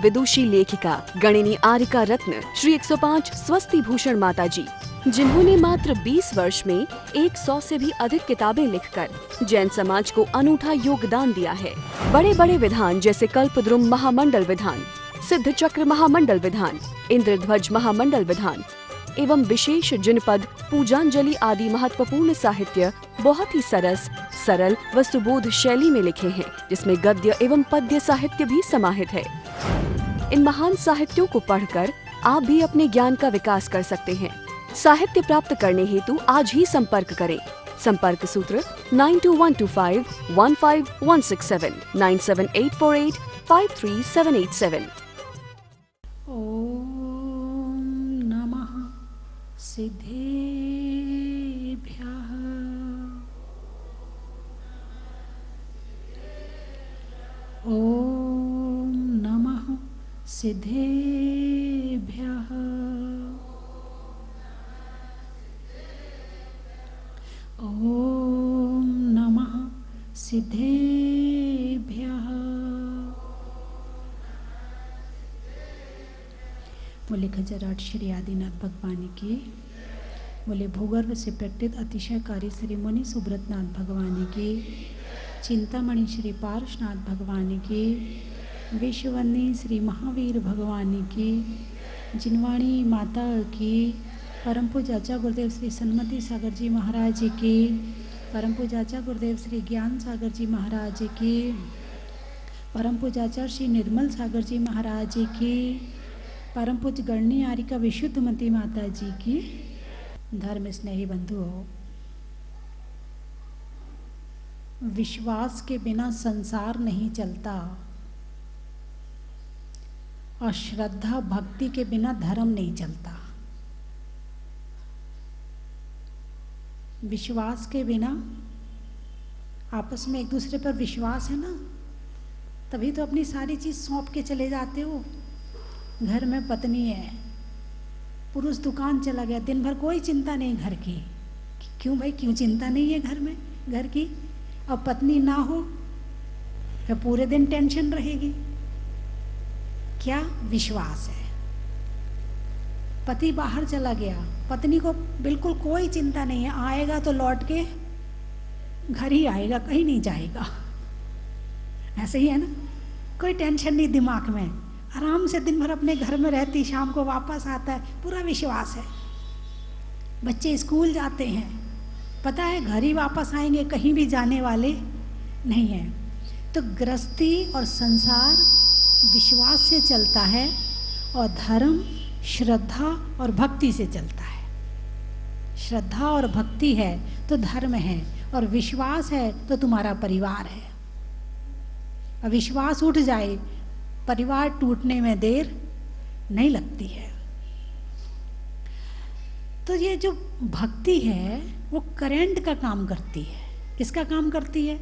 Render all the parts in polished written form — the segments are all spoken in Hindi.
विदुषी लेखिका गणिनी आरिका रत्न श्री 105 स्वस्ति भूषण माता जी, जिन्होंने मात्र 20 वर्ष में 100 से भी अधिक किताबें लिखकर जैन समाज को अनूठा योगदान दिया है। बड़े बड़े विधान जैसे कल्पद्रुम महामंडल विधान, सिद्ध चक्र महामंडल विधान, इंद्रध्वज महामंडल विधान एवं विशेष जिनपद, पूजांजलि आदि महत्वपूर्ण साहित्य बहुत ही सरल व सुबोध शैली में लिखे हैं, जिसमें गद्य एवं पद्य साहित्य भी समाहित है। इन महान साहित्यों को पढ़कर आप भी अपने ज्ञान का विकास कर सकते हैं। साहित्य प्राप्त करने हेतु आज ही संपर्क करें। संपर्क सूत्र 9215515167 97848533787। ओम नमः सिद्धेभ्यः। ओम नमः सिद्धेभ्यः। ओम नमः सिद्धेभ्यः। बोले खजराट श्री आदिनाथ भगवान की। बोले भूगर्भ से प्रकटित अतिशयकारी श्री मुनि सुब्रतनाथ भगवान की। चिंतामणि श्री पार्शनाथ भगवान की। विश्ववंदी श्री महावीर भगवान की। जिनवाणी माता की। परम पूज्य आचार्य गुरुदेव श्री सन्मति सागर जी महाराज की। परम पूज्य आचार्य गुरुदेव श्री ज्ञान सागर जी महाराज की। परम पूज्य आचार्य श्री निर्मल सागर जी महाराज की। परम पूज्य गणनी आरिका विशुद्धमती माता जी की। धर्म स्नेही बंधुओं, विश्वास के बिना संसार नहीं चलता और श्रद्धा भक्ति के बिना धर्म नहीं चलता। विश्वास के बिना, आपस में एक दूसरे पर विश्वास है ना, तभी तो अपनी सारी चीज़ सौंप के चले जाते हो। घर में पत्नी है, पुरुष दुकान चला गया, दिन भर कोई चिंता नहीं घर की। क्यों भाई, क्यों चिंता नहीं है घर में, घर की? और पत्नी ना हो तो पूरे दिन टेंशन रहेगी। क्या? विश्वास है। पति बाहर चला गया, पत्नी को बिल्कुल कोई चिंता नहीं है, आएगा तो लौट के घर ही आएगा, कहीं नहीं जाएगा। ऐसे ही है ना, कोई टेंशन नहीं दिमाग में, आराम से दिन भर अपने घर में रहती, शाम को वापस आता है, पूरा विश्वास है। बच्चे स्कूल जाते हैं, पता है घर ही वापस आएंगे, कहीं भी जाने वाले नहीं हैं। तो गृहस्थी और संसार विश्वास से चलता है और धर्म श्रद्धा और भक्ति से चलता है। श्रद्धा और भक्ति है तो धर्म है, और विश्वास है तो तुम्हारा परिवार है। और विश्वास उठ जाए, परिवार टूटने में देर नहीं लगती है। तो ये जो भक्ति है वो करंट का काम करती है। किसका काम करती है?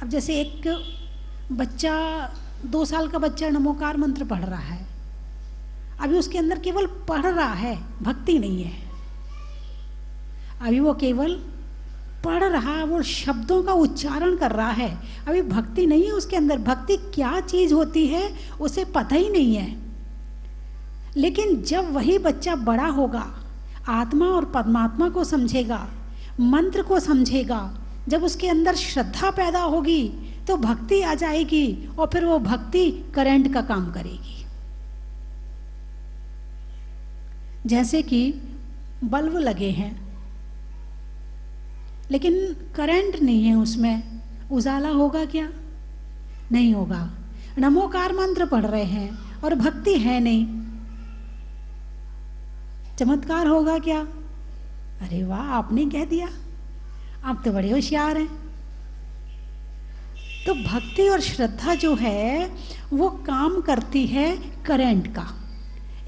अब जैसे एक बच्चा, 2 साल का बच्चा नमोकार मंत्र पढ़ रहा है, अभी उसके अंदर केवल पढ़ रहा है, भक्ति नहीं है। अभी वो केवल पढ़ रहा है, वो शब्दों का उच्चारण कर रहा है, अभी भक्ति नहीं है उसके अंदर। भक्ति क्या चीज होती है उसे पता ही नहीं है। लेकिन जब वही बच्चा बड़ा होगा, आत्मा और परमात्मा को समझेगा, मंत्र को समझेगा, जब उसके अंदर श्रद्धा पैदा होगी तो भक्ति आ जाएगी, और फिर वो भक्ति करंट का काम करेगी। जैसे कि बल्ब लगे हैं लेकिन करंट नहीं है उसमें, उजाला होगा क्या? नहीं होगा। नमोकार मंत्र पढ़ रहे हैं और भक्ति है नहीं, चमत्कार होगा क्या? अरे वाह, आपने कह दिया, आप तो बड़े होशियार हैं। तो भक्ति और श्रद्धा जो है वो काम करती है करंट का,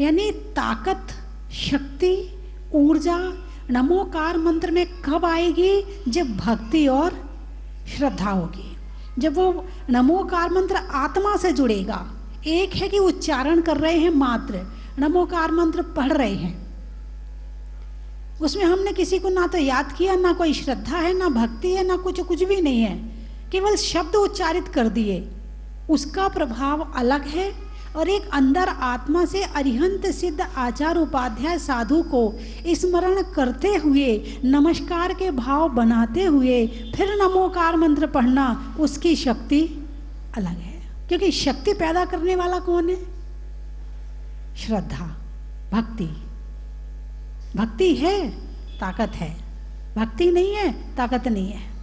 यानी ताकत, शक्ति, ऊर्जा नमोकार मंत्र में कब आएगी? जब भक्ति और श्रद्धा होगी, जब वो नमोकार मंत्र आत्मा से जुड़ेगा। एक है कि उच्चारण कर रहे हैं मात्र, नमोकार मंत्र पढ़ रहे हैं, उसमें हमने किसी को ना तो याद किया, ना कोई श्रद्धा है, ना भक्ति है, ना कुछ भी नहीं है, केवल शब्द उच्चारित कर दिए। उसका प्रभाव अलग है और एक अंदर आत्मा से अरिहंत सिद्ध आचार उपाध्याय साधु को स्मरण करते हुए, नमस्कार के भाव बनाते हुए फिर नमोकार मंत्र पढ़ना, उसकी शक्ति अलग है। क्योंकि शक्ति पैदा करने वाला कौन है? श्रद्धा, भक्ति। भक्ति है, ताकत है। भक्ति नहीं है, ताकत नहीं है।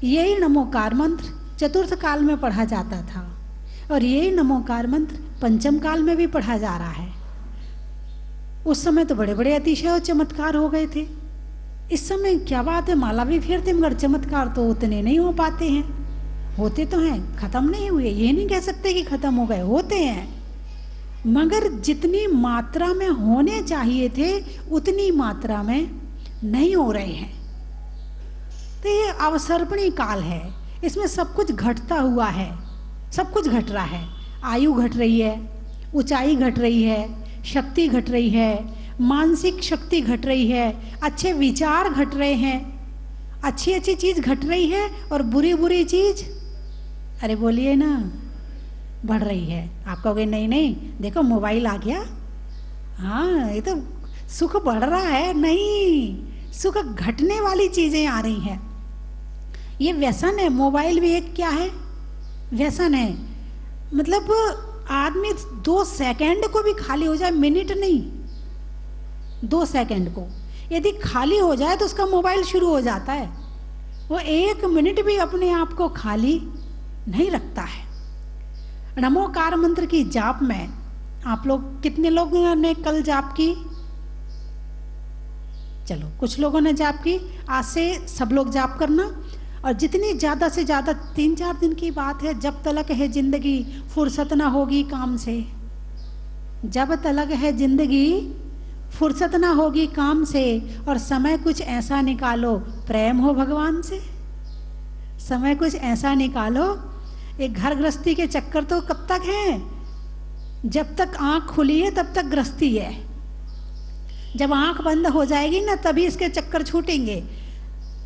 यही नमोकार मंत्र चतुर्थ काल में पढ़ा जाता था और यही नमोकार मंत्र पंचम काल में भी पढ़ा जा रहा है। उस समय तो बड़े बड़े अतिशय और चमत्कार हो गए थे। इस समय क्या बात है, माला भी फेरते मगर चमत्कार तो उतने नहीं हो पाते हैं। होते तो हैं, खत्म नहीं हुए, ये नहीं कह सकते कि खत्म हो गए, होते हैं, मगर जितनी मात्रा में होने चाहिए थे उतनी मात्रा में नहीं हो रहे हैं। तो ये अवसर्पणी काल है, इसमें सब कुछ घटता हुआ है, सब कुछ घट रहा है। आयु घट रही है, ऊंचाई घट रही है, शक्ति घट रही है, मानसिक शक्ति घट रही है, अच्छे विचार घट रहे हैं, अच्छी अच्छी चीज घट रही है और बुरी बुरी चीज, अरे बोलिए ना, बढ़ रही है। आप कहोगे नहीं नहीं देखो मोबाइल आ गया, हाँ ये तो सुख बढ़ रहा है, नहीं, सुख घटने वाली चीजें आ रही हैं। ये व्यसन है, मोबाइल भी एक क्या है, व्यसन है। मतलब आदमी 2 सेकंड को भी खाली हो जाए, मिनट नहीं, 2 सेकंड को यदि खाली हो जाए तो उसका मोबाइल शुरू हो जाता है। वो 1 मिनट भी अपने आप को खाली नहीं रखता है। नमोकार मंत्र की जाप में आप लोग कितने लोगों ने कल जाप की? चलो कुछ लोगों ने जाप की, आज से सब लोग जाप करना। और जितनी ज़्यादा से ज़्यादा, 3-4 दिन की बात है, जब तलक है जिंदगी फुर्सत ना होगी काम से, जब तलक है जिंदगी फुर्सत ना होगी काम से, और समय कुछ ऐसा निकालो प्रेम हो भगवान से। समय कुछ ऐसा निकालो, एक घर गृहस्थी के चक्कर तो कब तक है? जब तक आंख खुली है तब तक गृहस्थी है, जब आंख बंद हो जाएगी ना तभी इसके चक्कर छूटेंगे।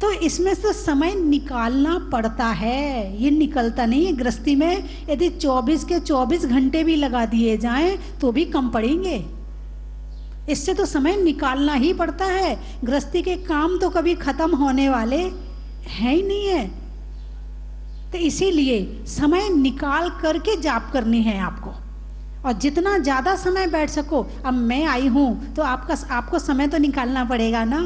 तो इसमें से समय निकालना पड़ता है, ये निकलता नहीं है गृहस्थी में। यदि 24 के 24 घंटे भी लगा दिए जाएं तो भी कम पड़ेंगे। इससे तो समय निकालना ही पड़ता है। गृहस्थी के काम तो कभी खत्म होने वाले हैं ही नहीं है। तो इसीलिए समय निकाल करके जाप करनी है आपको, और जितना ज़्यादा समय बैठ सको। अब मैं आई हूँ तो आपको समय तो निकालना पड़ेगा ना,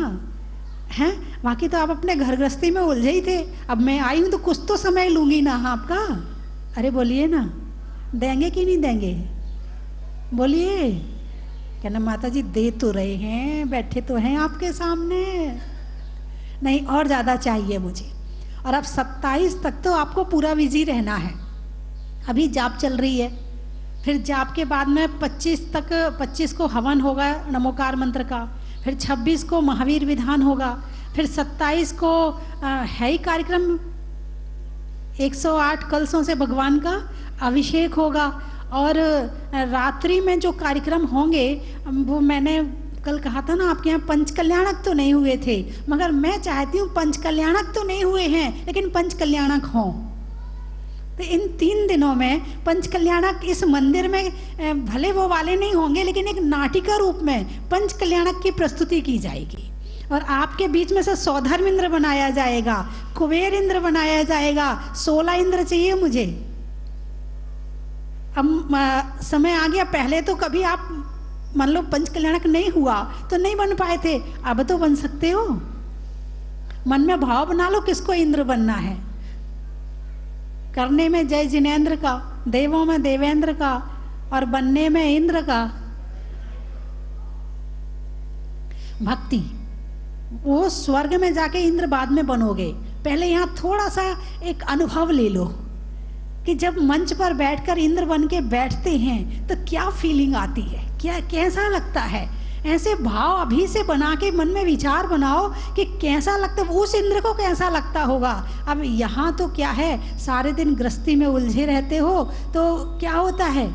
हैं? बाकी तो आप अपने घर गृहस्थी में उलझे ही थे। अब मैं आई हूँ तो कुछ तो समय लूँगी ना आपका। अरे बोलिए ना, देंगे कि नहीं देंगे? बोलिए। कहना माता जी दे तो रहे हैं, बैठे तो हैं आपके सामने, नहीं और ज़्यादा चाहिए मुझे। और अब 27 तक तो आपको पूरा बिजी रहना है। अभी जाप चल रही है, फिर जाप के बाद में 25 को हवन होगा नमोकार मंत्र का, फिर 26 को महावीर विधान होगा, फिर 27 को है ही कार्यक्रम 108 कलशों से भगवान का अभिषेक होगा। और रात्रि में जो कार्यक्रम होंगे वो मैंने कल कहा था ना, आपके यहाँ पंच कल्याणक तो नहीं हुए थे, मगर मैं चाहती हूँ पंच कल्याणक तो नहीं हुए हैं लेकिन पंच कल्याणक हों। तो इन 3 दिनों में पंच कल्याणक इस मंदिर में भले वो वाले नहीं होंगे, लेकिन एक नाटिका रूप में पंच कल्याणक की प्रस्तुति की जाएगी। और आपके बीच में से सौधर्म इंद्र बनाया जाएगा, कुबेर इंद्र बनाया जाएगा। 16 इंद्र चाहिए मुझे। अब समय आ गया, पहले तो कभी आप मान लो पंच कल्याणक नहीं हुआ तो नहीं बन पाए थे, अब तो बन सकते हो। मन में भाव बना लो किसको इंद्र बनना है। करने में जय जिनेन्द्र का, देवों में देवेंद्र का, और बनने में इंद्र का। भक्ति, वो स्वर्ग में जाके इंद्र बाद में बनोगे। पहले यहाँ थोड़ा सा एक अनुभव ले लो कि जब मंच पर बैठकर इंद्र बन के बैठते हैं तो क्या फीलिंग आती है, क्या कैसा लगता है। ऐसे भाव अभी से बना के मन में विचार बनाओ कि कैसा लगता है, उस इंद्र को कैसा लगता होगा। अब यहाँ तो क्या है, सारे दिन गृहस्थी में उलझे रहते हो तो क्या होता है,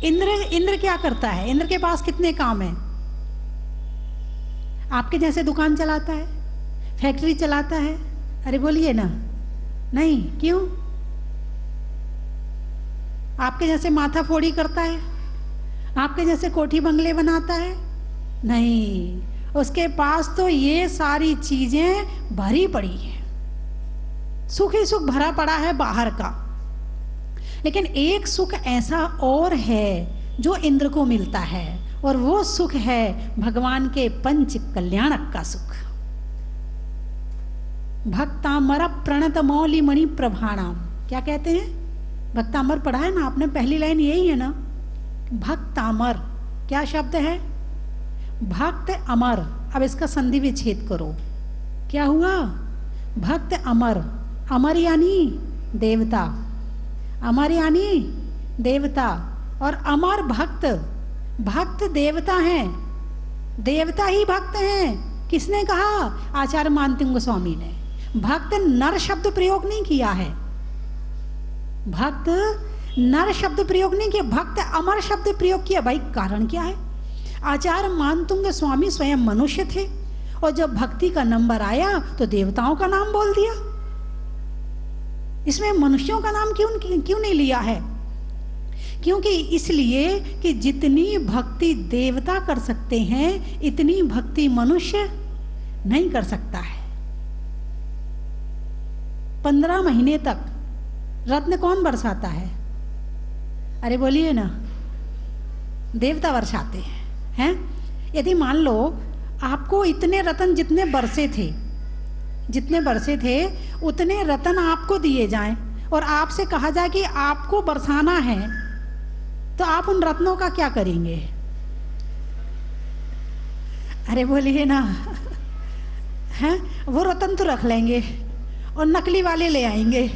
इंद्र क्या करता है? इंद्र के पास कितने काम है? आपके जैसे दुकान चलाता है, फैक्ट्री चलाता है? अरे बोलिए ना, नहीं, क्यों? आपके जैसे माथा फोड़ी करता है, आपके जैसे कोठी बंगले बनाता है? नहीं, उसके पास तो ये सारी चीजें भरी पड़ी हैं, सुख ही सुख भरा पड़ा है बाहर का। लेकिन एक सुख ऐसा और है जो इंद्र को मिलता है, और वो सुख है भगवान के पंच कल्याणक का सुख। भक्तामर प्रणत मौली मणि प्रभाणाम, क्या कहते हैं? भक्तामर पढ़ा है ना आपने, पहली लाइन यही है ना, भक्तामर क्या शब्द है? भक्त अमर। अब इसका संधि विच्छेद करो, क्या हुआ? भक्त अमर, अमर यानी देवता, अमर यानी देवता, और अमर भक्त, भक्त देवता हैं, देवता ही भक्त हैं। किसने कहा? आचार्य मानसिंह गोस्वामी ने। भक्त नर शब्द प्रयोग नहीं किया है, भक्त नर शब्द प्रयोग नहीं किया, भक्त अमर शब्द प्रयोग किया। भाई कारण क्या है? आचार्य मानसिंह स्वामी स्वयं मनुष्य थे, और जब भक्ति का नंबर आया तो देवताओं का नाम बोल दिया। इसमें मनुष्यों का नाम क्यों नहीं लिया है? क्योंकि इसलिए कि जितनी भक्ति देवता कर सकते हैं, इतनी भक्ति मनुष्य नहीं कर सकता है। 15 महीने तक रत्न कौन बरसाता है? अरे बोलिए ना, देवता बरसाते हैं। यदि मान लो आपको इतने रत्न जितने बरसे थे, जितने बरसे थे उतने रत्न आपको दिए जाएं, और आपसे कहा जाए कि आपको बरसाना है, तो आप उन रत्नों का क्या करेंगे? अरे बोलिए ना, हैं? वो रत्न तो रख लेंगे और नकली वाले ले आएंगे,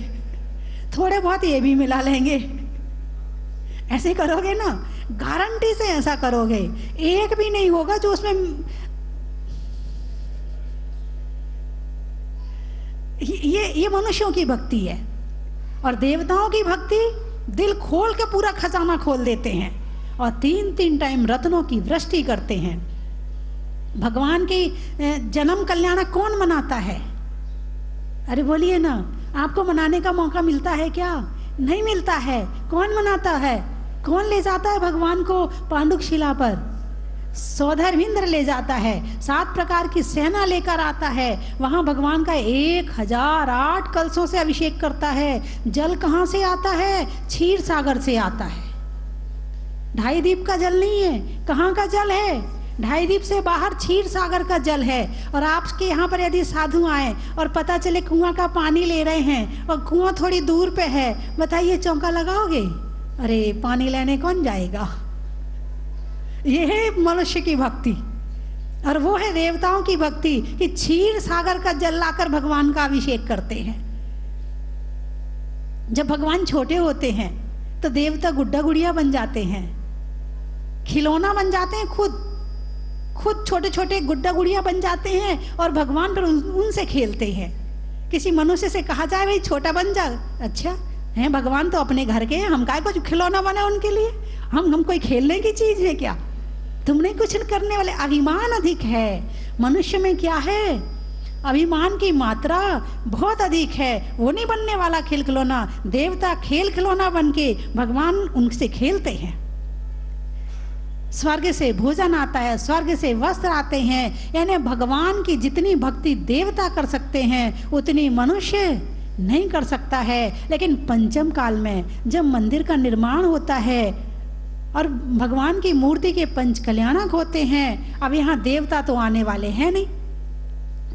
थोड़े बहुत ये भी मिला लेंगे। ऐसे करोगे ना, गारंटी से ऐसा करोगे, एक भी नहीं होगा जो उसमें ये मनुष्यों की भक्ति है। और देवताओं की भक्ति दिल खोल के पूरा खजाना खोल देते हैं, और 3-3 टाइम रत्नों की वृष्टि करते हैं। भगवान की जन्म कल्याण कौन मनाता है? अरे बोलिए ना, आपको मनाने का मौका मिलता है क्या? नहीं मिलता है। कौन मनाता है? कौन ले जाता है भगवान को पांडुक शिला पर? सौधर्मिंद्र ले जाता है, 7 प्रकार की सेना लेकर आता है, वहां भगवान का 1008 कलशों से अभिषेक करता है। जल कहां से आता है? क्षीर सागर से आता है। 2.5 दीप का जल नहीं है। कहां का जल है? 2.5 दीप से बाहर क्षीर सागर का जल है। और आपके यहाँ पर यदि साधु आए और पता चले कुआं का पानी ले रहे हैं और कुआं थोड़ी दूर पे है, बताइए चौका लगाओगे? अरे पानी लेने कौन जाएगा? ये है मनुष्य की भक्ति, और वो है देवताओं की भक्ति कि क्षीर सागर का जल लाकर भगवान का अभिषेक करते हैं। जब भगवान छोटे होते हैं तो देवता गुड्डा गुड़िया बन जाते हैं, खिलौना बन जाते हैं, खुद छोटे छोटे गुड्डा गुड़िया बन जाते हैं, और भगवान पर उनसे खेलते हैं। किसी मनुष्य से कहा जाए भाई छोटा बन जा, अच्छा है, भगवान तो अपने घर के हैं, हम काय कुछ खिलौना बने उनके लिए? हम कोई खेलने की चीज है क्या? तुमने कुछ करने वाले। अभिमान अधिक है मनुष्य में। क्या है? अभिमान की मात्रा बहुत अधिक है। वो नहीं बनने वाला खेल खिलौना। देवता खेल खिलौना बन के भगवान उनसे खेलते हैं। स्वर्ग से भोजन आता है, स्वर्ग से वस्त्र आते हैं, यानी भगवान की जितनी भक्ति देवता कर सकते हैं उतनी मनुष्य नहीं कर सकता है। लेकिन पंचम काल में जब मंदिर का निर्माण होता है और भगवान की मूर्ति के पंच कल्याणक होते हैं, अब यहाँ देवता तो आने वाले हैं नहीं।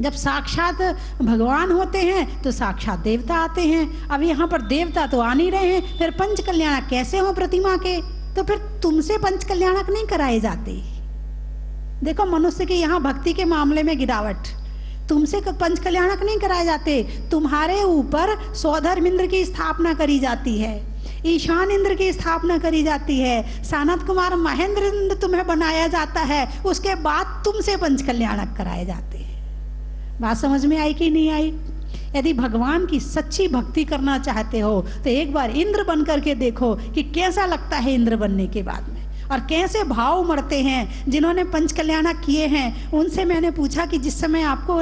जब साक्षात भगवान होते हैं तो साक्षात देवता आते हैं। अब यहाँ पर देवता तो आ नहीं रहे हैं, फिर पंच कल्याणक कैसे हो प्रतिमा के? तो फिर तुमसे पंच कल्याणक नहीं कराए जाते। देखो मनुष्य के यहाँ भक्ति के मामले में गिरावट। तुमसे पंच कल्याणक नहीं कराए जाते, तुम्हारे ऊपर सौधर्मिंद्र की स्थापना करी जाती है, ईशान इंद्र की स्थापना करी जाती है, सानत कुमार महेंद्र इंद्र तुम्हें बनाया जाता है, उसके बाद तुमसे पंच कल्याणक कराए जाते हैं। बात समझ में आई कि नहीं आई? यदि भगवान की सच्ची भक्ति करना चाहते हो तो एक बार इंद्र बन करके देखो कि कैसा लगता है इंद्र बनने के बाद में, और कैसे भाव उमड़ते हैं। जिन्होंने पंच कल्याणक किए हैं उनसे मैंने पूछा कि जिस समय आपको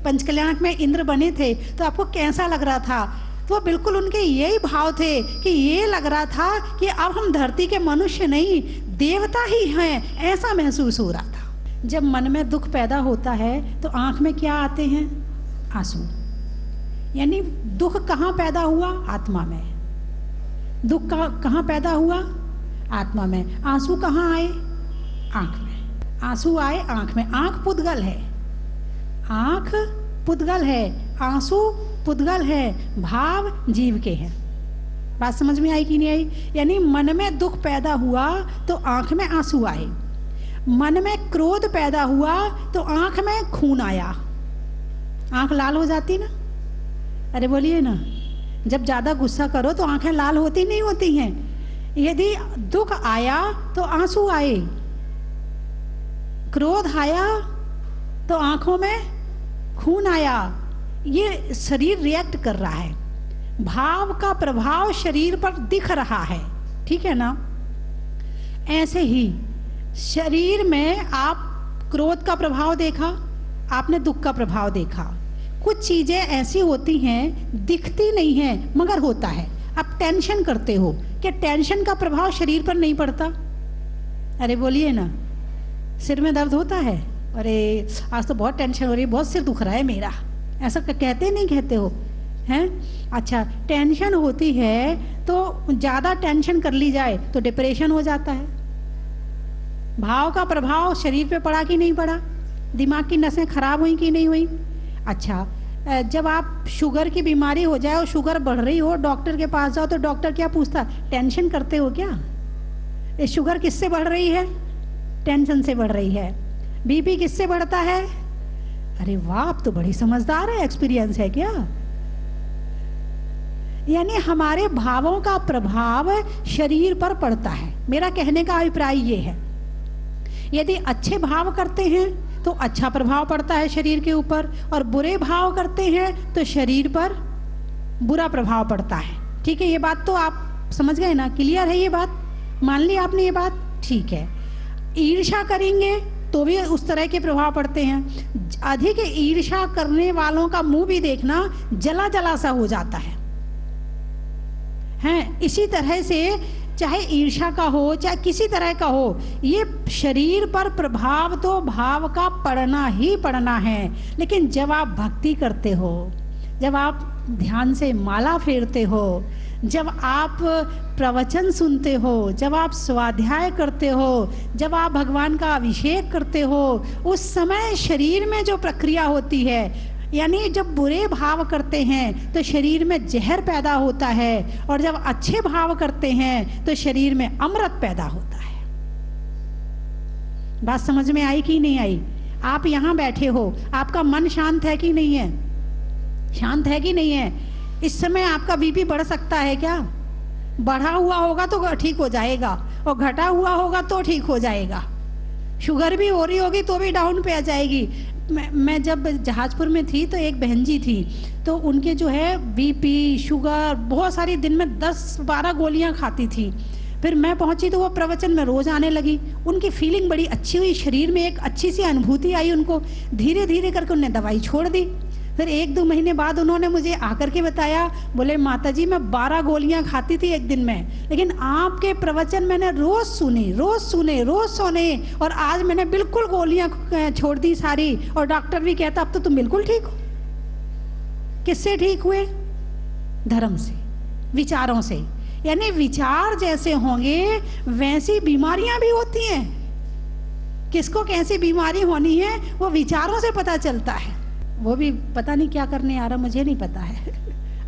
पंच कल्याणक में इंद्र बने थे तो आपको कैसा लग रहा था? तो बिल्कुल उनके यही भाव थे कि ये लग रहा था कि अब हम धरती के मनुष्य नहीं देवता ही हैं, ऐसा महसूस हो रहा था। जब मन में दुख पैदा होता है तो आंख में क्या आते हैं? आंसू। यानी दुख कहाँ पैदा हुआ? आत्मा में। दुख कहाँ पैदा हुआ? आत्मा में। आंसू कहाँ आए? आंख में। आंसू आए आंख में। आंख पुद्गल है, आंख पुद्गल है, आंसू पुद्गल है, भाव जीव के हैं। बात समझ में आई कि नहीं आई? यानी मन में दुख पैदा हुआ तो आंख में आंसू आए, मन में क्रोध पैदा हुआ तो आंख में खून आया। आंख लाल हो जाती ना? अरे बोलिए ना, जब ज़्यादा गुस्सा करो तो आंखें लाल होती नहीं होती हैं? यदि दुख आया तो आंसू आए, क्रोध आया तो आंखों में खून आया। ये शरीर रिएक्ट कर रहा है, भाव का प्रभाव शरीर पर दिख रहा है, ठीक है ना? ऐसे ही शरीर में आप क्रोध का प्रभाव देखा, आपने दुख का प्रभाव देखा। कुछ चीजें ऐसी होती हैं दिखती नहीं हैं मगर होता है। आप टेंशन करते हो, क्या टेंशन का प्रभाव शरीर पर नहीं पड़ता? अरे बोलिए ना, सिर में दर्द होता है, अरे आज तो बहुत टेंशन हो रही है, बहुत सिर दुख रहा है मेरा, ऐसा कहते नहीं कहते हो हैं? अच्छा, टेंशन होती है तो ज़्यादा टेंशन कर ली जाए तो डिप्रेशन हो जाता है। भाव का प्रभाव शरीर पे पड़ा कि नहीं पड़ा? दिमाग की नसें खराब हुई कि नहीं हुई? अच्छा, जब आप शुगर की बीमारी हो जाए और शुगर बढ़ रही हो, डॉक्टर के पास जाओ तो डॉक्टर क्या पूछता? टेंशन करते हो क्या? ये शुगर किससे बढ़ रही है? टेंशन से बढ़ रही है। बीपी किससे बढ़ता है? अरे वाह, आप तो बड़ी समझदार है, एक्सपीरियंस है क्या? यानी हमारे भावों का प्रभाव शरीर पर पड़ता है। मेरा कहने का अभिप्राय ये है, यदि अच्छे भाव करते हैं तो अच्छा प्रभाव पड़ता है शरीर के ऊपर, और बुरे भाव करते हैं तो शरीर पर बुरा प्रभाव पड़ता है। ठीक है, ये बात तो आप समझ गए ना? क्लियर है ये बात? मान ली आपने ये बात? ठीक है। ईर्ष्या करेंगे तो भी उस तरह के प्रभाव पड़ते हैं। अधिक ईर्ष्या करने वालों का मुंह भी देखना जला जला सा हो जाता है। हैं, इसी तरह से चाहे ईर्ष्या का हो चाहे किसी तरह का हो, ये शरीर पर प्रभाव तो भाव का पड़ना ही पड़ना है। लेकिन जब आप भक्ति करते हो, जब आप ध्यान से माला फेरते हो, जब आप प्रवचन सुनते हो, जब आप स्वाध्याय करते हो, जब आप भगवान का अभिषेक करते हो, उस समय शरीर में जो प्रक्रिया होती है, यानी जब बुरे भाव करते हैं तो शरीर में जहर पैदा होता है, और जब अच्छे भाव करते हैं तो शरीर में अमृत पैदा होता है। बात समझ में आई कि नहीं आई? आप यहाँ बैठे हो, आपका मन शांत है कि नहीं है? शांत है कि नहीं है? इस समय आपका बीपी बढ़ सकता है क्या? बढ़ा हुआ होगा तो ठीक हो जाएगा, और घटा हुआ होगा तो ठीक हो जाएगा। शुगर भी हो रही होगी तो भी डाउन पे आ जाएगी। मैं जब जहाजपुर में थी तो एक बहन जी थी, तो उनके जो है बीपी, शुगर, बहुत सारी दिन में 10-12 गोलियां खाती थी। फिर मैं पहुंची तो वो प्रवचन में रोज आने लगी। उनकी फीलिंग बड़ी अच्छी हुई, शरीर में एक अच्छी सी अनुभूति आई उनको। धीरे धीरे करके उन्होंने दवाई छोड़ दी। फिर 1-2 महीने बाद उन्होंने मुझे आकर के बताया, बोले माता जी मैं 12 गोलियां खाती थी एक दिन में, लेकिन आपके प्रवचन मैंने रोज सुने, रोज सुने, रोज सुने, और आज मैंने बिल्कुल गोलियां छोड़ दी सारी, और डॉक्टर भी कहता अब तो तुम बिल्कुल ठीक हो। किससे ठीक हुए? धर्म से, विचारों से। यानी विचार जैसे होंगे वैसी बीमारियां भी होती हैं। किसको कैसी बीमारी होनी है वो विचारों से पता चलता है। वो भी पता नहीं क्या करने आ रहा, मुझे नहीं पता है।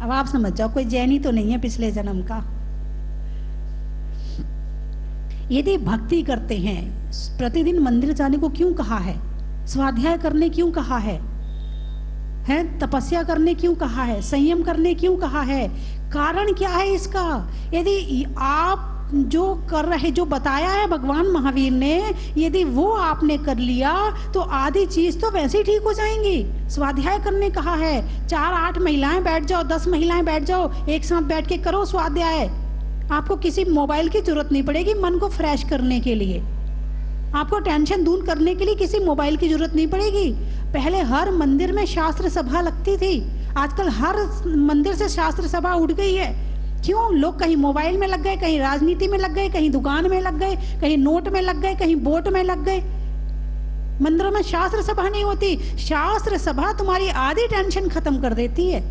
अब आप समझ जाओ, कोई जैनी तो नहीं है पिछले जन्म का। यदि भक्ति करते हैं, प्रतिदिन मंदिर जाने को क्यों कहा है? स्वाध्याय करने क्यों कहा है? तपस्या करने क्यों कहा है? संयम करने क्यों कहा है? कारण क्या है इसका? यदि आप जो कर रहे, जो बताया है भगवान महावीर ने, यदि वो आपने कर लिया तो आधी चीज तो वैसे ही ठीक हो जाएंगी। स्वाध्याय करने कहा है, 4-8 महिलाएं बैठ जाओ, 10 महिलाएं बैठ जाओ, एक साथ बैठ के करो स्वाध्याय। आपको किसी मोबाइल की जरूरत नहीं पड़ेगी मन को फ्रेश करने के लिए, आपको टेंशन दूर करने के लिए किसी मोबाइल की जरूरत नहीं पड़ेगी। पहले हर मंदिर में शास्त्र सभा लगती थी, आजकल हर मंदिर से शास्त्र सभा उठ गई है। क्यों? लोग कहीं मोबाइल में लग गए, कहीं राजनीति में लग गए, कहीं दुकान में लग गए, कहीं नोट में लग गए, कहीं वोट में लग गए। मंदिरों में शास्त्र सभा नहीं होती। शास्त्र सभा तुम्हारी आधी टेंशन खत्म कर देती है।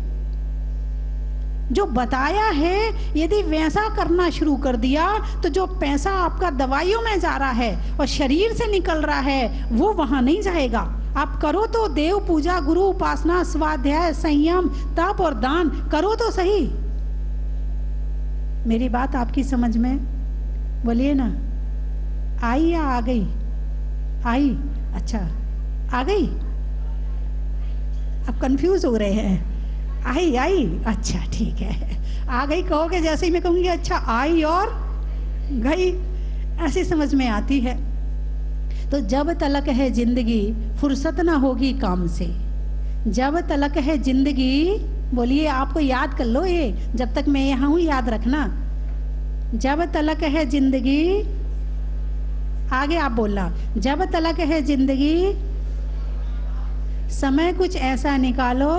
जो बताया है यदि वैसा करना शुरू कर दिया तो जो पैसा आपका दवाइयों में जा रहा है और शरीर से निकल रहा है वो वहां नहीं जाएगा। आप करो तो देव पूजा, गुरु उपासना, स्वाध्याय, संयम, तप और दान करो तो सही। मेरी बात आपकी समझ में? बोलिए ना, आई या आ गई? आई? अच्छा, आ गई। अब कंफ्यूज हो रहे हैं। आई आई, अच्छा ठीक है। आ गई कहोगे जैसे ही मैं कहूँगी अच्छा आई और गई, ऐसी समझ में आती है। तो जब तलक है जिंदगी फुर्सत ना होगी काम से। जब तलक है जिंदगी, बोलिए, आपको याद कर लो ये, जब तक मैं यहाँ हूँ याद रखना। जब तलक है जिंदगी, आगे आप बोलना, जब तलक है जिंदगी समय कुछ ऐसा निकालो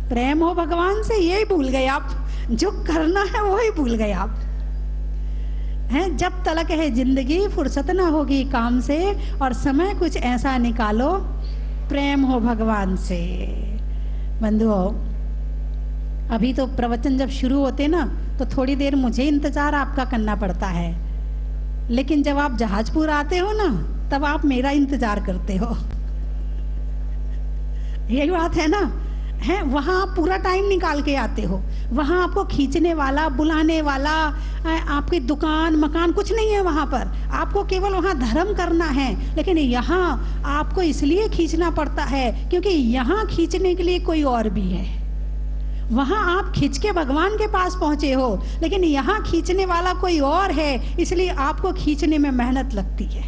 प्रेम हो भगवान से। यही भूल गए आप, जो करना है वही भूल गए आप हैं। जब तलक है जिंदगी फुर्सत ना होगी काम से और समय कुछ ऐसा निकालो प्रेम हो भगवान से। बंधुओं, अभी तो प्रवचन जब शुरू होते ना तो थोड़ी देर मुझे इंतजार आपका करना पड़ता है, लेकिन जब आप जहाजपुर आते हो ना तब आप मेरा इंतजार करते हो। यही बात है ना, है वहाँ आप पूरा टाइम निकाल के आते हो। वहाँ आपको खींचने वाला, बुलाने वाला, आपकी दुकान मकान कुछ नहीं है वहाँ पर। आपको केवल वहाँ धर्म करना है। लेकिन यहाँ आपको इसलिए खींचना पड़ता है क्योंकि यहाँ खींचने के लिए कोई और भी है। वहाँ आप खींच के भगवान के पास पहुँचे हो, लेकिन यहाँ खींचने वाला कोई और है, इसलिए आपको खींचने में मेहनत लगती है।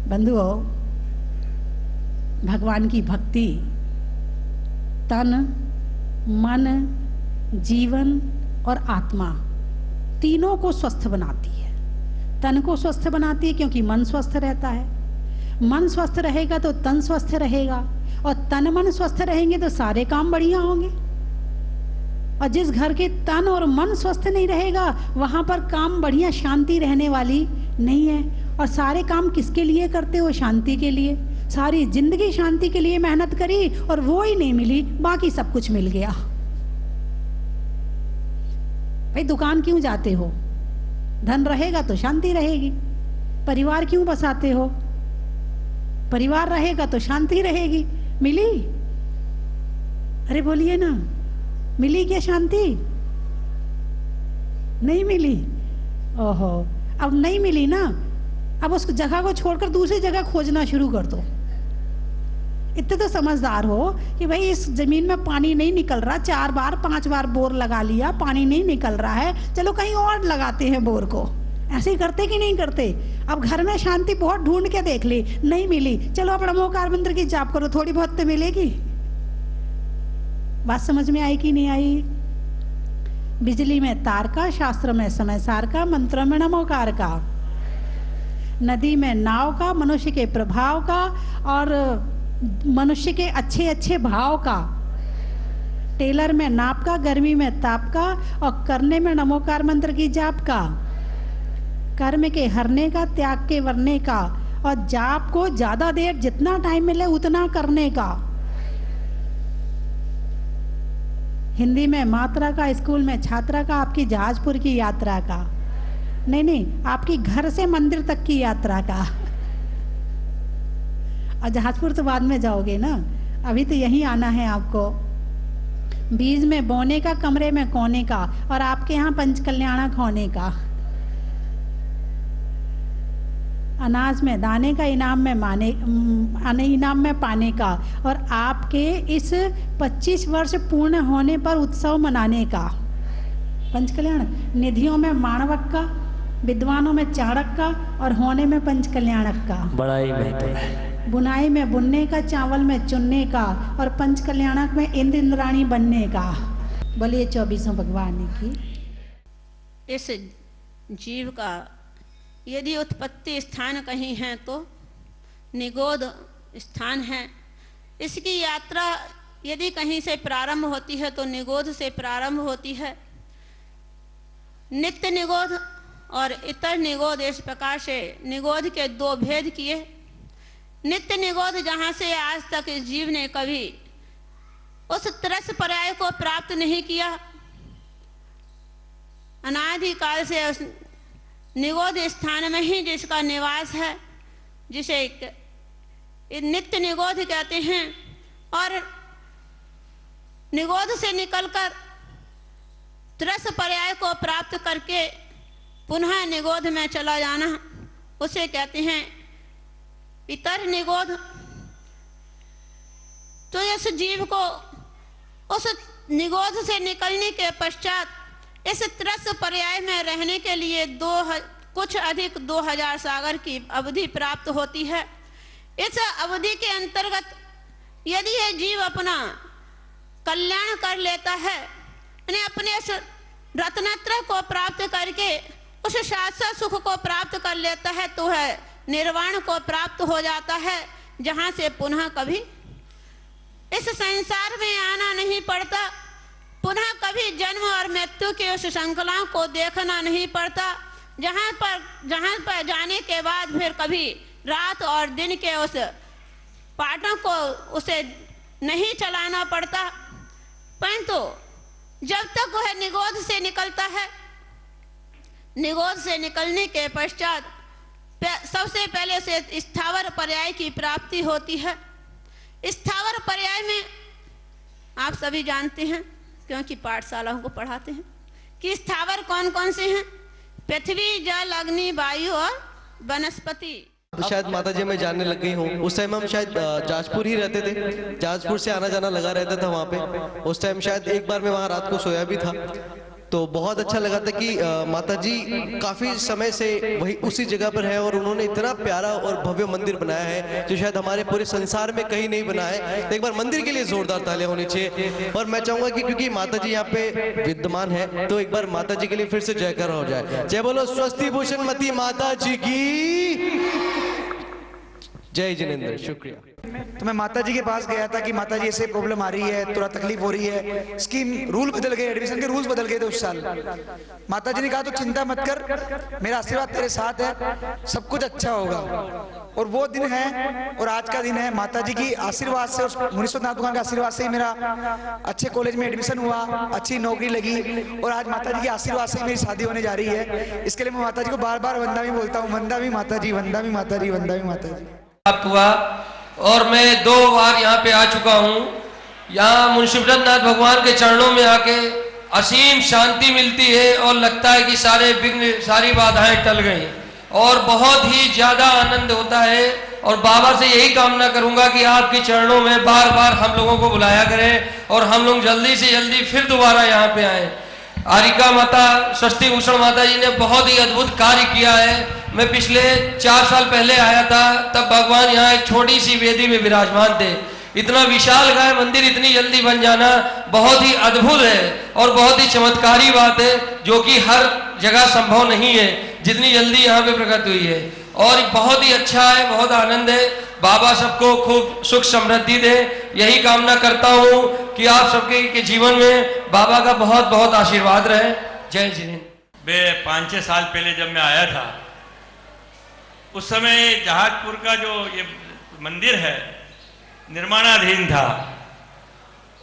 बंधुओं, भगवान की भक्ति तन, मन, जीवन और आत्मा तीनों को स्वस्थ बनाती है। तन को स्वस्थ बनाती है क्योंकि मन स्वस्थ रहता है। मन स्वस्थ रहेगा तो तन स्वस्थ रहेगा, और तन मन स्वस्थ रहेंगे तो सारे काम बढ़िया होंगे। और जिस घर के तन और मन स्वस्थ नहीं रहेगा वहां पर काम बढ़िया शांति रहने वाली नहीं है। और सारे काम किसके लिए करते हो? शांति के लिए। सारी जिंदगी शांति के लिए मेहनत करी और वो ही नहीं मिली, बाकी सब कुछ मिल गया। भाई दुकान क्यों जाते हो? धन रहेगा तो शांति रहेगी। परिवार क्यों बसाते हो? परिवार रहेगा तो शांति रहेगी। मिली? अरे बोलिए ना, मिली क्या शांति? नहीं मिली। ओहो, अब नहीं मिली ना, अब उस जगह को छोड़कर दूसरी जगह खोजना शुरू कर दो। इतने तो समझदार हो कि भाई इस जमीन में पानी नहीं निकल रहा, 4 बार 5 बार बोर लगा लिया, पानी नहीं निकल रहा है, चलो कहीं और लगाते हैं बोर को। ऐसे ही करते कि नहीं करते? अब घर में शांति बहुत ढूंढ के देख ली, नहीं मिली, चलो अब नमोकार मंत्र की जाप करो, थोड़ी बहुत तो मिलेगी। बात समझ में आई कि नहीं आई? बिजली में तार का, शास्त्र में समय सार का, मंत्रों में नमोकार का, नदी में नाव का, मनुष्य के प्रभाव का और मनुष्य के अच्छे अच्छे भाव का, टेलर में नाप का, गर्मी में ताप का और करने में नमोकार मंत्र की जाप का, कर्म के हरने का, त्याग के वरने का और जाप को ज्यादा देर जितना टाइम मिले उतना करने का। हिंदी में मात्रा का, स्कूल में छात्रा का, आपकी जहाजपुर की यात्रा का, नहीं आपकी घर से मंदिर तक की यात्रा का। और जहाजपुर तो बाद में जाओगे ना, अभी तो यहीं आना है आपको। बीज में बोने का, कमरे में कोने का और आपके यहाँ पंचकल्याणक होने का, अनाज में दाने का, इनाम में पाने का और आपके इस 25 वर्ष पूर्ण होने पर उत्सव मनाने का। पंचकल्याण, निधियों में माणवक का, विद्वानों में चाणक का और होने में पंचकल्याणक का। बड़ाई में बुनाई में बुनने का, चावल में चुनने का और पंचकल्याणक में इंद्राणी बनने का। बोलिए 24 भगवान की। इस जीव का यदि उत्पत्ति स्थान कहीं है तो निगोद स्थान है। इसकी यात्रा यदि कहीं से प्रारंभ होती है तो निगोध से प्रारंभ होती है। नित्य निगोध और इतर निगोध, इस प्रकार से निगोध के दो भेद किए। नित्य निगोध जहाँ से आज तक इस जीव ने कभी उस त्रस पर्याय को प्राप्त नहीं किया, अनादिकाल से उस निगोध स्थान में ही जिसका निवास है, जिसे नित्य निगोध कहते हैं। और निगोध से निकलकर त्रस पर्याय को प्राप्त करके पुनः निगोध में चला जाना, उसे कहते हैं इतर निगोध। तो इस जीव को उस निगोध से निकलने के पश्चात इस त्रस पर्याय में रहने के लिए कुछ अधिक 2000 सागर की अवधि प्राप्त होती है। इस अवधि के अंतर्गत यदि यह जीव अपना कल्याण कर लेता है, यानी अपने इस रत्नत्रय को प्राप्त करके उस शाश्वत सुख को प्राप्त कर लेता है, तो है निर्वाण को प्राप्त हो जाता है, जहां से पुनः कभी इस संसार में आना नहीं पड़ता, पुनः कभी जन्म और मृत्यु के उस श्रृंखलाओं को देखना नहीं पड़ता, जहां पर जाने के बाद फिर कभी रात और दिन के उस पाटों को उसे नहीं चलाना पड़ता। परंतु जब तक वह निगोध से निकलता है, निगोध से निकलने के पश्चात सबसे पहले से स्थावर पर्याय की प्राप्ति होती है। स्थावर पर्याय में आप सभी जानते हैं, क्योंकि पाठशालाओं को पढ़ाते हैं, कि स्थावर कौन कौन से हैं? पृथ्वी, जल, अग्नि, वायु और वनस्पति। शायद माता जी मैं जानने लग गई हूँ। उस टाइम हम शायद जाजपुर ही रहते थे, जाजपुर से आना जाना लगा रहता था वहाँ पे। उस टाइम शायद एक बार मैं वहाँ रात को सोया भी था, तो बहुत अच्छा लगा था कि माता जी काफी समय से वही उसी जगह पर है और उन्होंने इतना प्यारा और भव्य मंदिर बनाया है जो शायद हमारे पूरे संसार में कहीं नहीं बना है। तो एक बार मंदिर के लिए जोरदार तालियां होनी चाहिए। और मैं चाहूंगा कि क्योंकि माता जी यहाँ पे विद्यमान है, तो एक बार माता जी के लिए फिर से जयकार हो जाए। जय बोलो स्वस्ति भूषण मती माता जी की जय जिनेंद्र। शुक्रिया। तो मैं माता जी के पास गया था कि माता जी ऐसे प्रॉब्लम आ रही है, थोड़ा तकलीफ हो रही है, स्कीम रूल बदल गए, एडमिशन के रूल्स बदल गए थे उस साल। माता जी ने कहा तो चिंता मत कर, मेरा आशीर्वाद तेरे साथ है, सब कुछ अच्छा होगा। और वो दिन है और आज का दिन है, माता जी की आशीर्वाद से, मुनीश्वर नाथ भगवान के आशीर्वाद से ही मेरा अच्छे कॉलेज में एडमिशन हुआ, अच्छी नौकरी लगी और आज माता जी के आशीर्वाद से ही मेरी शादी होने जा रही है। इसके लिए मैं माता जी को बार बार वंदा भी बोलता हूँ, वंदा भी माता जी, वंदा भी माता जी, वंदा भी माता जी। प्राप्त हुआ और मैं 2 बार यहाँ पे आ चुका हूँ। यहाँ मुनीश्वर नाथ भगवान के चरणों में आके असीम शांति मिलती है और लगता है कि सारे विघ्न, सारी बाधाएं टल गई और बहुत ही ज्यादा आनंद होता है। और बाबा से यही कामना करूंगा कि आपके चरणों में बार बार हम लोगों को बुलाया करें और हम लोग जल्दी से जल्दी फिर दोबारा यहाँ पे आए। आरिका माता, स्वस्ति भूषण माता जी ने बहुत ही अद्भुत कार्य किया है। मैं पिछले 4 साल पहले आया था, तब भगवान यहाँ एक छोटी सी वेदी में विराजमान थे। इतना विशाल गाय मंदिर इतनी जल्दी बन जाना बहुत ही अद्भुत है और बहुत ही चमत्कारी बात है, जो कि हर जगह संभव नहीं है, जितनी जल्दी यहाँ पे प्रकट हुई है। और बहुत ही अच्छा है, बहुत आनंद है। बाबा सबको खूब सुख समृद्धि दे, यही कामना करता हूँ कि आप सबके के जीवन में बाबा का बहुत बहुत आशीर्वाद रहे। जय जिनेंद्र। मैं 5-6 साल पहले जब मैं आया था, उस समय जहाजपुर का जो ये मंदिर है निर्माणाधीन था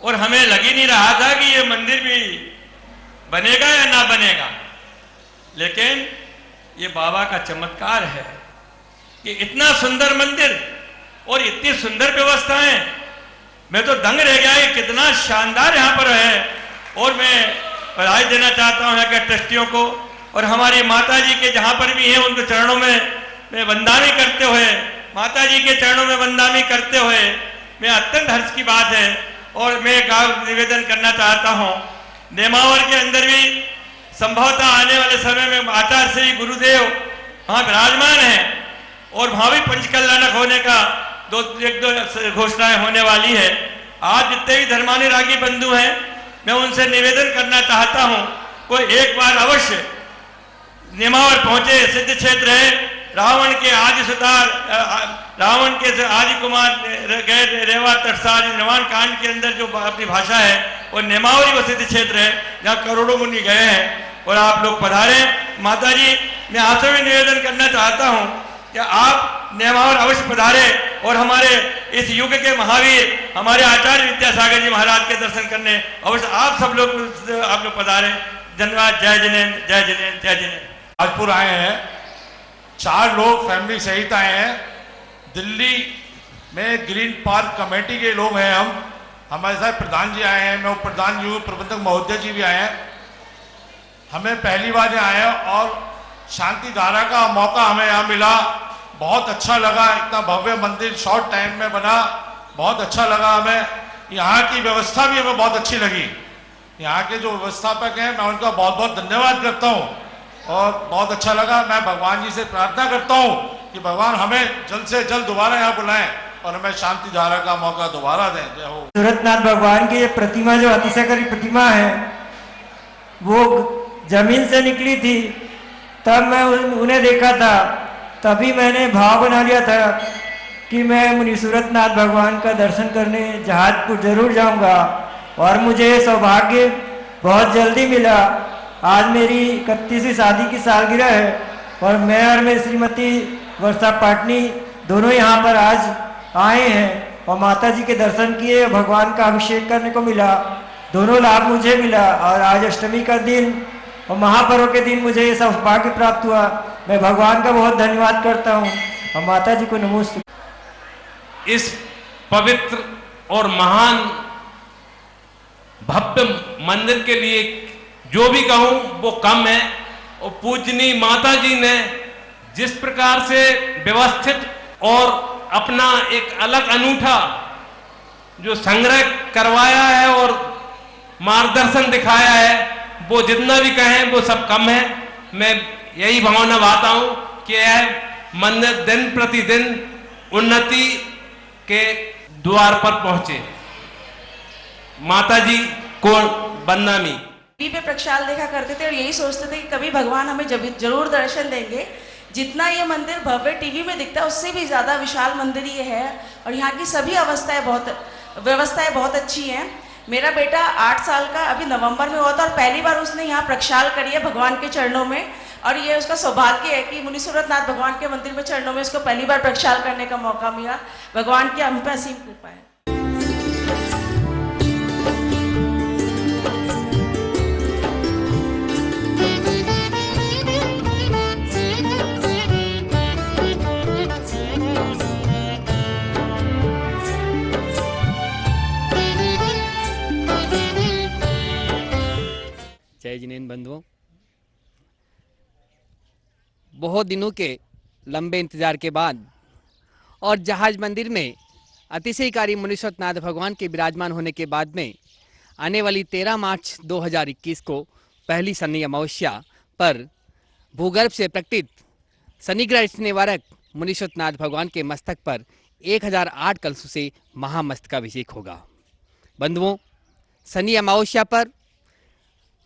और हमें लग ही नहीं रहा था कि ये मंदिर भी बनेगा या ना बनेगा। लेकिन ये बाबा का चमत्कार है कि इतना सुंदर मंदिर और इतनी सुंदर व्यवस्थाएं, मैं तो दंग रह गया कि कितना शानदार यहाँ पर है। और मैं बधाई देना चाहता हूँ यहाँ के ट्रस्टियों को और हमारी माता जी के जहाँ पर भी हैं उनके चरणों में मैं वंदना करते हुए, माता जी के चरणों में वंदना करते हुए मैं अत्यंत हर्ष की बात है। और मैं निवेदन करना चाहता हूँ, नेमावर के अंदर भी संभवतः आने वाले समय में आचार्य श्री गुरुदेव वहाँ विराजमान है और वहाँ भी पंचकल्याणक होने का एक दो घोषणाएं होने वाली है। आज जितने भी धर्मानुरागी बंधु हैं, मैं उनसे निवेदन करना चाहता हूँ, कोई एक बार अवश्य नेमावर पहुंचे, सिद्ध क्षेत्र है, रावण के आदि सुतार, रावण के आदि कुमार गए रेवा तटसार निर्माण कांड के अंदर जो अपनी भाषा है वो नेमावली वसति क्षेत्र है, जहाँ करोड़ों मुनि गए हैं और आप लोग पधारे। माता जी, मैं आपसे भी निवेदन करना चाहता हूँ कि आप नेमावर अवश्य पधारे और हमारे इस युग के महावीर हमारे आचार्य विद्यासागर जी महाराज के दर्शन करने अवश्य आप सब लोग पधारे। धन्यवाद। जय जिनेन्द्र, जय जिनेन्द्र, जय जिनेन्द्र। राजपुर आए हैं, 4 लोग फैमिली सहित आए हैं। दिल्ली में ग्रीन पार्क कमेटी के लोग हैं हम, हमारे साथ प्रधान जी आए हैं, मैं उप प्रधान जी हूँ, प्रबंधक महोदय जी भी आए हैं। हमें पहली बार यहाँ आए और शांति धारा का मौका हमें यहाँ मिला, बहुत अच्छा लगा। इतना भव्य मंदिर शॉर्ट टाइम में बना, बहुत अच्छा लगा हमें। यहाँ की व्यवस्था भी हमें बहुत अच्छी लगी। यहाँ के जो व्यवस्थापक हैं मैं उनका बहुत बहुत धन्यवाद करता हूँ और बहुत अच्छा लगा। मैं भगवान जी से प्रार्थना करता हूँ कि भगवान हमें जल्द से जल्द दोबारा यहाँ बुलाएं और हमें शांति धारा का मौका दोबारा दें। जय हो। सूरतनाथ भगवान की ये प्रतिमा, जो अतिशयकारी प्रतिमा है, वो जमीन से निकली थी। तब मैं उन्हें देखा था, तभी मैंने भाव बना लिया था कि मैं मुनि सूरतनाथ भगवान का दर्शन करने जहाजपुर जरूर जाऊंगा और मुझे सौभाग्य बहुत जल्दी मिला। आज मेरी 31वीं शादी की सालगिरह है और मैं और मेरी श्रीमती वर्षा पाटनी दोनों यहाँ पर आज आए हैं और माता जी के दर्शन किए, भगवान का अभिषेक करने को मिला। दोनों लाभ मुझे मिला और आज अष्टमी का दिन और महापर्व के दिन मुझे ये सौभाग्य प्राप्त हुआ। मैं भगवान का बहुत धन्यवाद करता हूँ और माता जी को नमस्ते। इस पवित्र और महान भव्य मंदिर के लिए जो भी कहूं वो कम है। और पूजनी माता जी ने जिस प्रकार से व्यवस्थित और अपना एक अलग अनूठा जो संग्रह करवाया है और मार्गदर्शन दिखाया है, वो जितना भी कहें वो सब कम है। मैं यही भावना भाता हूं कि यह मंदिर दिन प्रतिदिन उन्नति के द्वार पर पहुंचे। माता जी को बंदामी। टीवी पे प्रक्षाल देखा करते थे और यही सोचते थे कि कभी भगवान हमें जरूर दर्शन देंगे। जितना ये मंदिर भव्य टीवी में दिखता है उससे भी ज़्यादा विशाल मंदिर ये है और यहाँ की सभी व्यवस्थाएं बहुत अच्छी हैं। मेरा बेटा 8 साल का अभी नवंबर में हुआ था और पहली बार उसने यहाँ प्रक्षाल करी है भगवान के चरणों में, और ये उसका सौभाग्य है कि मुनि सूरतनाथ भगवान के मंदिर में चरणों में उसको पहली बार प्रक्षाल करने का मौका मिला। भगवान की हम पे असीम कृपा है। जय जिनेन्द्र बंधुओं, बहुत दिनों के लंबे इंतजार के बाद और जहाज मंदिर में अतिशयकारी मुनि सूरतनाथ भगवान के विराजमान होने के बाद में आने वाली 13 मार्च 2021 को पहली शनि अमावस्या पर भूगर्भ से प्रकटित शनिग्रह निवारक मुनि सूरतनाथ भगवान के मस्तक पर 1008 कलशों से महामस्तकाभिषेक होगा। बंधुओं, शनि अमावस्या पर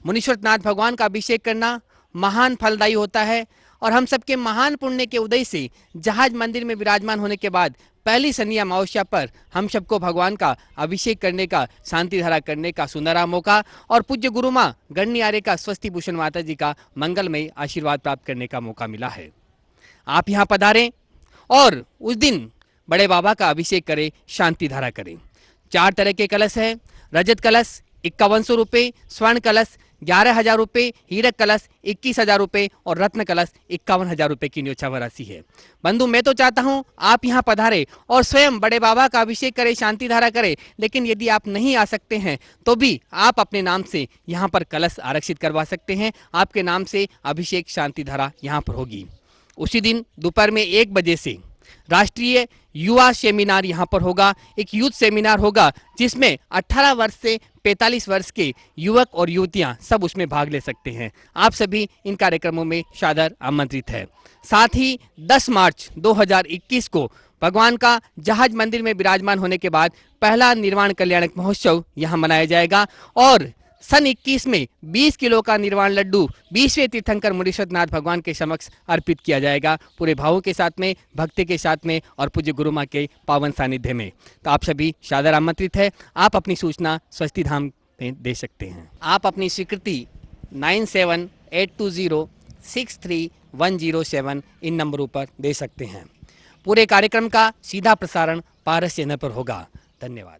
मुनि सूरतनाथ भगवान का अभिषेक करना महान फलदायी होता है और हम सबके महान पुण्य के उदय से जहाज मंदिर में विराजमान होने के बाद पहली शनि अमावस्या पर हम सबको भगवान का अभिषेक करने का, शांति धारा करने का सुनहरा मौका और पूज्य गुरु माँ गणनी आर्य का स्वस्ति भूषण माता जी का मंगलमय आशीर्वाद प्राप्त करने का मौका मिला है। आप यहाँ पधारें और उस दिन बड़े बाबा का अभिषेक करें, शांति धारा करें। 4 तरह के कलश है। रजत कलश 5100 रुपये, स्वर्ण कलश 11,000 रुपये, हीरक कलश 21,000 रुपये और रत्न कलश 51,000 रुपये की न्योछावर राशि है। बंधु, मैं तो चाहता हूं आप यहां पधारे और स्वयं बड़े बाबा का अभिषेक करें, शांति धारा करें। लेकिन यदि आप नहीं आ सकते हैं तो भी आप अपने नाम से यहां पर कलश आरक्षित करवा सकते हैं। आपके नाम से अभिषेक शांति धारा यहां पर होगी। उसी दिन दोपहर में 1 बजे से राष्ट्रीय युवा सेमिनार यहाँ पर होगा। एक यूथ सेमिनार होगा जिसमें 18 वर्ष से 45 वर्ष के युवक और युवतियां सब उसमें भाग ले सकते हैं। आप सभी इन कार्यक्रमों में सादर आमंत्रित है। साथ ही 10 मार्च 2021 को भगवान का जहाज मंदिर में विराजमान होने के बाद पहला निर्वाण कल्याणक महोत्सव यहाँ मनाया जाएगा और सन 21 में 20 किलो का निर्वाण लड्डू 20वें तीर्थंकर मुनीश्वरनाथ भगवान के समक्ष अर्पित किया जाएगा, पूरे भावों के साथ में, भक्ति के साथ में और पूज्य गुरु माँ के पावन सानिध्य में। तो आप सभी सादर आमंत्रित है। आप अपनी सूचना स्वस्ति धाम में दे सकते हैं। आप अपनी स्वीकृति 9782063107 इन नंबरों पर दे सकते हैं। पूरे कार्यक्रम का सीधा प्रसारण पारस चैनल पर होगा। धन्यवाद।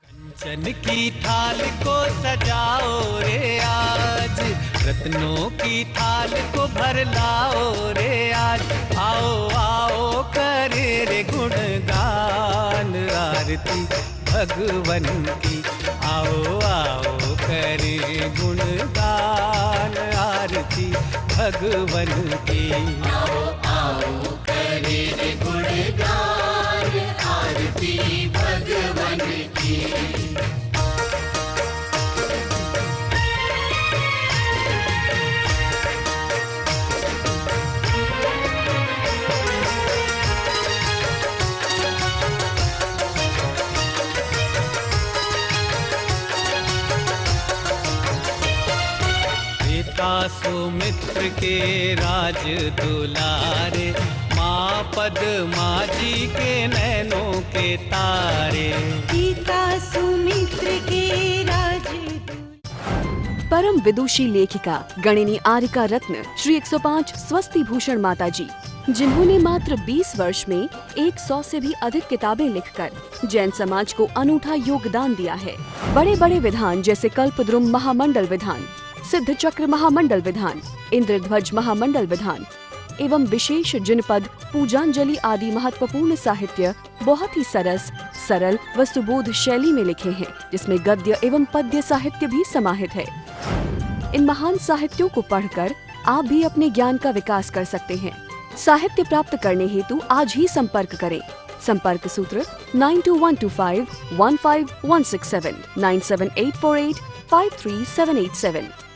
कंचन की थाल को सजाओ रे आज, रत्नों की थाल को भर लाओ रे आज। आओ आओ करे रे गुणगान आरती भगवन की। आओ आओ करे गुणगान आरती भगवन की। आओ आओ करे रे गुणगान आरती भगवन की। सुमित्र के राज दुलारे, माँ पद्मा जी के नैनों के तारे। पिता सुमित्र के राज। परम विदुषी लेखिका गणिनी आरिका रत्न श्री 105 स्वस्ति भूषण माताजी, जिन्होंने मात्र 20 वर्ष में 100 से भी अधिक किताबें लिखकर जैन समाज को अनूठा योगदान दिया है। बड़े बड़े विधान जैसे कल्पद्रुम महामंडल विधान, सिद्ध चक्र महामंडल विधान, इंद्रध्वज महामंडल विधान एवं विशेष जिनपद, पूजांजलि आदि महत्वपूर्ण साहित्य बहुत ही सरल व सुबोध शैली में लिखे हैं, जिसमें गद्य एवं पद्य साहित्य भी समाहित है। इन महान साहित्यों को पढ़कर आप भी अपने ज्ञान का विकास कर सकते हैं। साहित्य प्राप्त करने हेतु आज ही संपर्क करें। संपर्क सूत्र 9212515167 97848 53787।